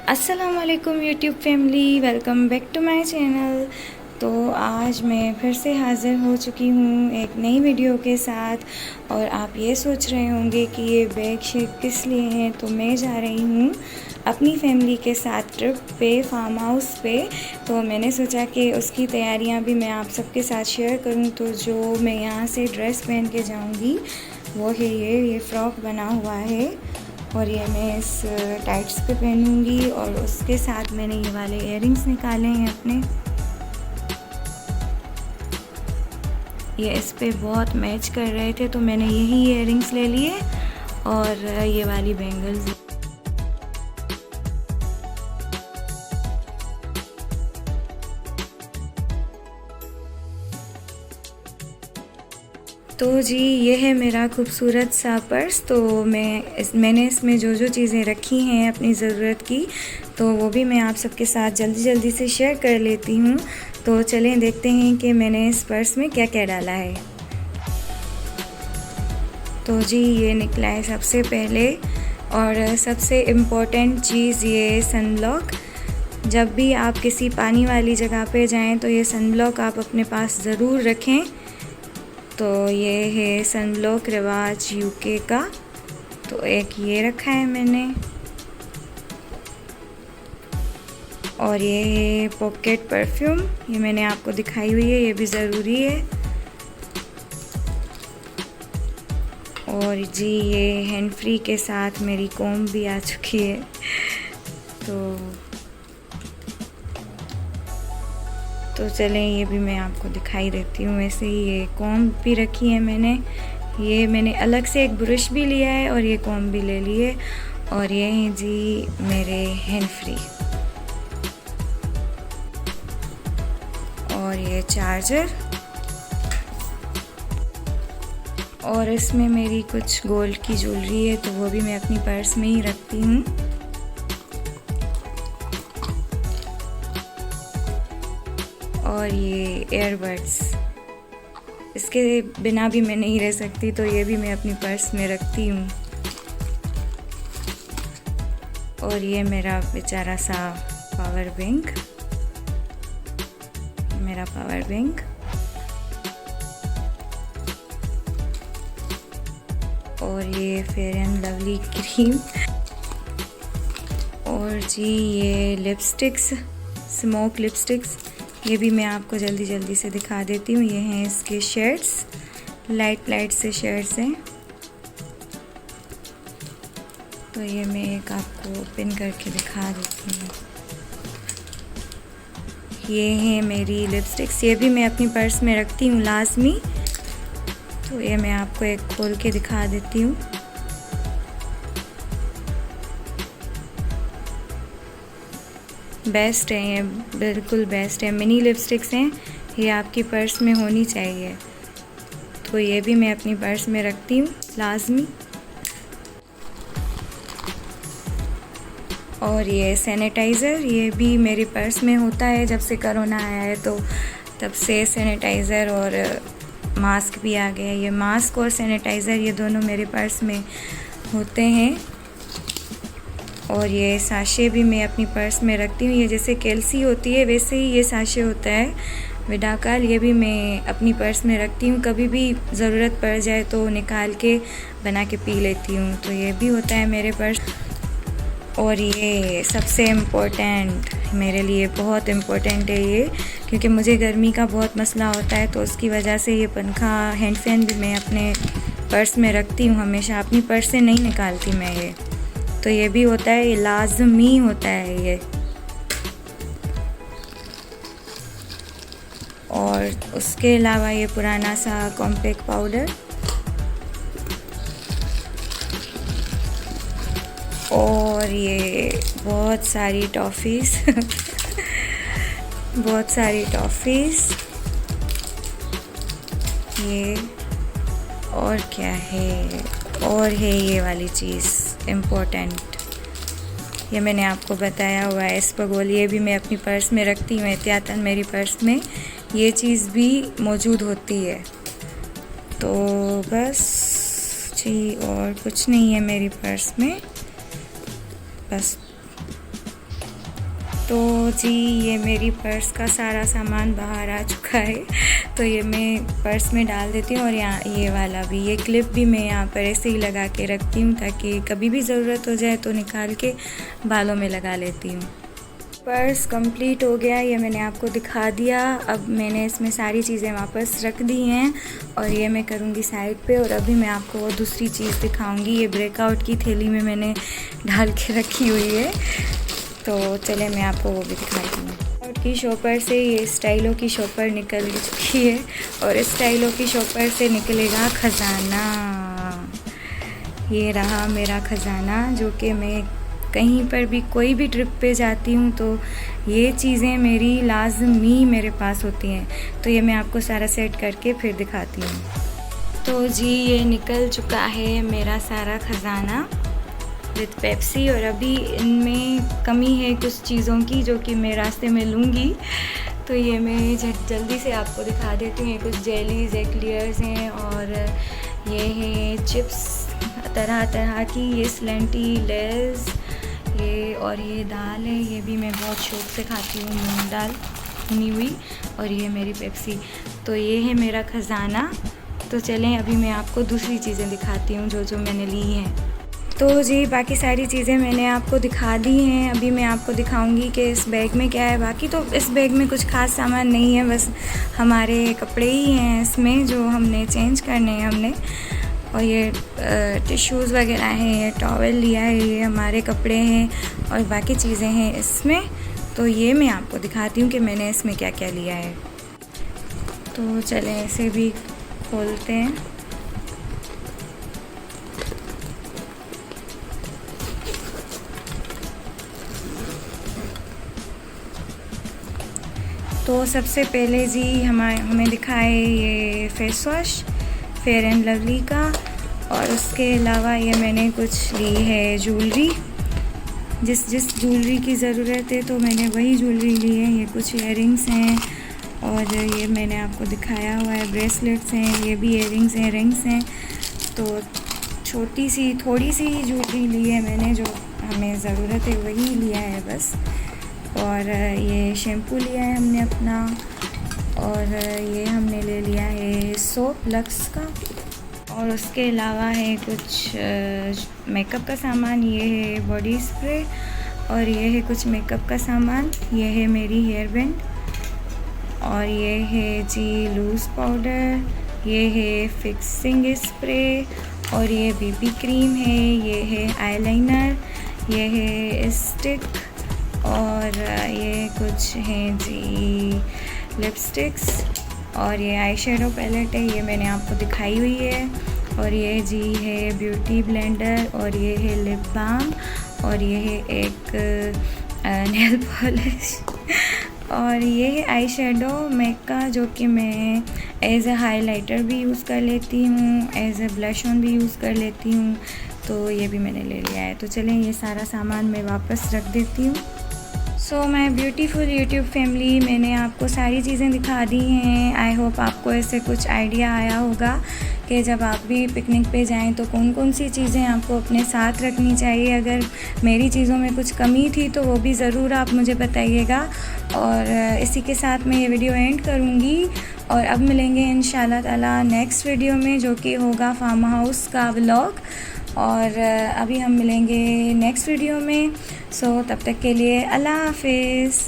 अस्सलाम वालेकुम YouTube family, welcome back to my channel. तो आज मैं फिर से हाज़िर हो चुकी हूँ एक नई वीडियो के साथ। और आप ये सोच रहे होंगे कि ये बैग शेक किस लिए है। तो मैं जा रही हूँ अपनी फैमिली के साथ ट्रिप पे, फार्म हाउस पे। तो मैंने सोचा कि उसकी तैयारियाँ भी मैं आप सबके साथ शेयर करूँ। तो जो मैं यहाँ से ड्रेस पहन के जाऊँगी वो है ये फ़्रॉक बना हुआ है और ये मैं इस टाइट्स पे पहनूंगी। और उसके साथ मैंने ये वाले इयररिंग्स निकाले हैं अपने, ये इस पे बहुत मैच कर रहे थे तो मैंने यही इयररिंग्स ले लिए और ये वाली बैंगल्स। तो जी ये है मेरा खूबसूरत सा पर्स। तो मैंने इसमें जो जो चीज़ें रखी हैं अपनी ज़रूरत की, तो वो भी मैं आप सबके साथ जल्दी जल्दी से शेयर कर लेती हूँ। तो चलें देखते हैं कि मैंने इस पर्स में क्या क्या डाला है। तो जी ये निकला है सबसे पहले और सबसे इम्पोर्टेंट चीज़ ये सनब्लॉक। जब भी आप किसी पानी वाली जगह पे जाएं तो ये सनब्लॉक आप अपने पास ज़रूर रखें। तो ये है सनब्लॉक रिवाज यूके का, तो एक ये रखा है मैंने। और ये है पॉकेट परफ्यूम, ये मैंने आपको दिखाई हुई है, ये भी ज़रूरी है। और जी ये हैंड फ्री के साथ मेरी कॉम्ब भी आ चुकी है। तो चलें ये भी मैं आपको दिखाई देती हूँ। वैसे ही ये कॉम्ब भी रखी है मैंने अलग से एक ब्रश भी लिया है और ये कॉम्ब भी ले लिए। और ये हैं जी मेरे हैंड फ्री और ये चार्जर। और इसमें मेरी कुछ गोल्ड की ज्वेलरी है तो वो भी मैं अपनी पर्स में ही रखती हूँ। और ये एयरबड्स, इसके बिना भी मैं नहीं रह सकती, तो ये भी मैं अपनी पर्स में रखती हूँ। और ये मेरा बेचारा सा पावर बैंक, मेरा पावर बैंक। और ये फेयर एंड लवली क्रीम। और जी ये लिपस्टिक्स, स्मोक लिपस्टिक्स, ये भी मैं आपको जल्दी जल्दी से दिखा देती हूँ। ये हैं इसके शेड्स, लाइट से शेड्स हैं। तो ये मैं एक आपको ओपन करके दिखा देती हूँ। ये हैं मेरी लिपस्टिक्स, ये भी मैं अपनी पर्स में रखती हूँ लाजमी। तो ये मैं आपको एक खोल के दिखा देती हूँ। बेस्ट है ये, बिल्कुल बेस्ट है। मिनी लिपस्टिक्स हैं, ये आपकी पर्स में होनी चाहिए। तो ये भी मैं अपनी पर्स में रखती हूँ लाजमी। और ये सैनिटाइज़र, ये भी मेरी पर्स में होता है। जब से कोरोना आया है तो तब से सैनिटाइज़र और मास्क भी आ गया है। ये मास्क और सैनिटाइज़र ये दोनों मेरे पर्स में होते हैं। और ये साशे भी मैं अपनी पर्स में रखती हूँ। ये जैसे कैल्सी होती है वैसे ही ये साशे होता है विडाकाल, ये भी मैं अपनी पर्स में रखती हूँ। कभी भी ज़रूरत पड़ जाए तो निकाल के बना के पी लेती हूँ। तो ये भी होता है मेरे पर्स। और ये सबसे इम्पोर्टेंट, मेरे लिए बहुत इम्पोर्टेंट है ये, क्योंकि मुझे गर्मी का बहुत मसला होता है। तो उसकी वजह से ये पंखा, हैंड फैन भी मैं अपने पर्स में रखती हूँ हमेशा, अपनी पर्स से नहीं निकालती मैं ये। तो ये भी होता है, ये लाजमी होता है ये। और उसके अलावा ये पुराना सा कॉम्पैक्ट पाउडर। और ये बहुत सारी टॉफ़ीज़ बहुत सारी टॉफ़ीज़। ये और क्या है, और है ये वाली चीज़ इम्पोर्टेंट, ये मैंने आपको बताया हुआ है स्पगोल, ये भी मैं अपनी पर्स में रखती हूँ एहतियातन। मेरी पर्स में ये चीज़ भी मौजूद होती है। तो बस जी और कुछ नहीं है मेरी पर्स में, बस तो जी ये मेरी पर्स का सारा सामान बाहर आ चुका है, तो ये मैं पर्स में डाल देती हूँ। और यहाँ ये वाला भी, ये क्लिप भी मैं यहाँ पर ऐसे ही लगा के रखती हूँ ताकि कभी भी ज़रूरत हो जाए तो निकाल के बालों में लगा लेती हूँ। पर्स कंप्लीट हो गया, ये मैंने आपको दिखा दिया। अब मैंने इसमें सारी चीज़ें वापस रख दी हैं और ये मैं करूँगी साइड पे। और अभी मैं आपको वो दूसरी चीज़ दिखाऊँगी, ये ब्रेकआउट की थैली में मैंने डाल के रखी हुई है, तो चले मैं आपको वो भी दिखाती हूँ। ब्रेकआउट की शॉपर से ये स्टाइलों की शॉपर निकल चुकी है और इस स्टाइलों की शॉपर से निकलेगा ख़जाना। ये रहा मेरा ख़जाना, जो कि मैं कहीं पर भी कोई भी ट्रिप पे जाती हूँ तो ये चीज़ें मेरी लाजमी मेरे पास होती हैं। तो ये मैं आपको सारा सेट करके फिर दिखाती हूँ। तो जी ये निकल चुका है मेरा सारा ख़जाना विद पेप्सी। और अभी इनमें कमी है कुछ चीज़ों की जो कि मैं रास्ते में लूँगी, तो ये मैं जल्दी से आपको दिखा देती हूँ। ये कुछ जेलीज़ एक्लियर्स हैं और ये है चिप्स तरह तरह की, ये स्लेंटी लेज़, ये और ये दाल है, ये भी मैं बहुत शौक से खाती हूँ, मूंग दाल भुनी हुई। और ये मेरी पेप्सी। तो ये है मेरा ख़जाना। तो चलें अभी मैं आपको दूसरी चीज़ें दिखाती हूँ जो मैंने ली हैं। तो जी बाकी सारी चीज़ें मैंने आपको दिखा दी हैं। अभी मैं आपको दिखाऊंगी कि इस बैग में क्या है। बाकी तो इस बैग में कुछ ख़ास सामान नहीं है, बस हमारे कपड़े ही हैं इसमें जो हमने चेंज करने हैं हमने। और ये टिश्यूज़ वगैरह हैं, ये टॉवेल लिया है, ये हमारे कपड़े हैं और बाकी चीज़ें हैं इसमें। तो ये मैं आपको दिखाती हूँ कि मैंने इसमें क्या क्या लिया है। तो चलें इसे भी खोलते हैं। तो सबसे पहले जी हमें दिखा है ये face wash fair and lovely का। और उसके अलावा ये मैंने कुछ ली है ज्वेलरी, जिस ज्वेलरी की ज़रूरत है तो मैंने वही ज्वेलरी ली है। ये कुछ इयररिंग्स हैं और ये मैंने आपको दिखाया हुआ है ब्रेसलेट्स हैं, ये भी इयररिंग्स हैं, रिंग्स हैं। तो थोड़ी सी ज्वेलरी ली है मैंने, जो हमें ज़रूरत है वही लिया है बस। और ये शैम्पू लिया है हमने अपना, और ये हमने ले लिया है सोप लक्स का। और उसके अलावा है कुछ मेकअप का सामान, ये है बॉडी स्प्रे और ये है कुछ मेकअप का सामान। ये है मेरी हेयर बैंड और ये है जी लूज़ पाउडर, ये है फिक्सिंग स्प्रे और ये बीबी क्रीम है, ये है आईलाइनर, ये है स्टिक और ये कुछ हैं जी लिपस्टिक्स और ये आई शेडो पैलेट है, ये मैंने आपको दिखाई हुई है। और ये जी है ब्यूटी ब्लेंडर और ये है लिप बाम और ये है एक नेल पॉलिश और ये है आई शेडो मैक का, जो कि मैं एज ए हाइलाइटर भी यूज़ कर लेती हूँ, एज ए ब्लश ऑन भी यूज़ कर लेती हूँ। तो ये भी मैंने ले लिया है। तो चलें ये सारा सामान मैं वापस रख देती हूँ। So my beautiful YouTube family, मैंने आपको सारी चीज़ें दिखा दी हैं। आई होप आपको ऐसे कुछ आइडिया आया होगा कि जब आप भी पिकनिक पे जाएं तो कौन कौन सी चीज़ें आपको अपने साथ रखनी चाहिए। अगर मेरी चीज़ों में कुछ कमी थी तो वो भी ज़रूर आप मुझे बताइएगा। और इसी के साथ मैं ये वीडियो एंड करूँगी और अब मिलेंगे इंशाल्लाह ताला नेक्स्ट वीडियो में, जो कि होगा फार्म हाउस का व्लॉग। और अभी हम मिलेंगे नेक्स्ट वीडियो में। सो तब तक के लिए अल्लाह हाफिज़।